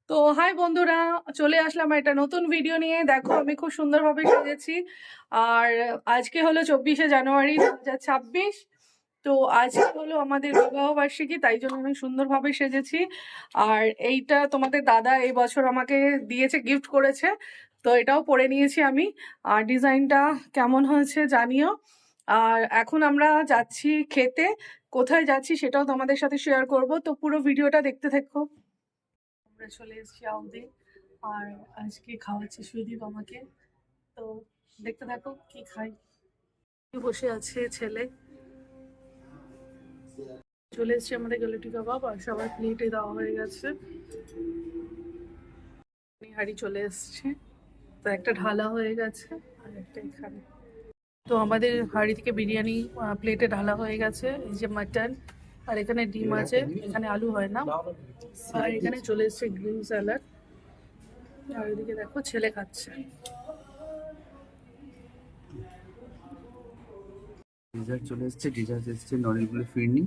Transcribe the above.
তো হাই বন্ধুরা, চলে আসলাম একটা নতুন ভিডিও নিয়ে। দেখো আমি খুব সুন্দরভাবে সেজেছি। আর আজকে হলো 24শে জানুয়ারি 2026। তো আজকে হলো আমাদের বিবাহ বার্ষিকী, তাই জন্য আমি সুন্দরভাবে সেজেছি। আর এইটা তোমাদের দাদা এই বছর আমাকে দিয়েছে, গিফট করেছে। তো এটাও পরে নিয়েছি আমি। আর ডিজাইনটা কেমন হয়েছে জানিও। আর এখন আমরা যাচ্ছি খেতে। কোথায় যাচ্ছি সেটাও তোমাদের সাথে শেয়ার করব, তো পুরো ভিডিওটা দেখতে থাকো। আমরা চলে এসেছি আউদে। আর আজকে খাওয়াচ্ছে সুদীপ আমাকে। তো দেখতে থাকো কি খাই। বসে আছে ছেলে। চলে এসেছি আমাদের গেলেটি কাবাব, আর সবার প্লেটে দেওয়া হয়ে গেছে। হাঁড়ি চলে এসছে, তো একটা ঢালা হয়ে গেছে আর একটা এখানে। তো আমাদের হাঁড়ি থেকে বিরিয়ানি প্লেটে ঢালা হয়ে গেছে। এই যে মাটন, আর এখানে ডিম আছে, এখানে আলু হয় না। আর এখানে চলে এসছে গ্রিন স্যালাড। আর এদিকে দেখো ছেলে খাচ্ছে। ডিজার্ট চলে এসছে। ডিজার্ট এসছে নলেনগুলো ফিরনি,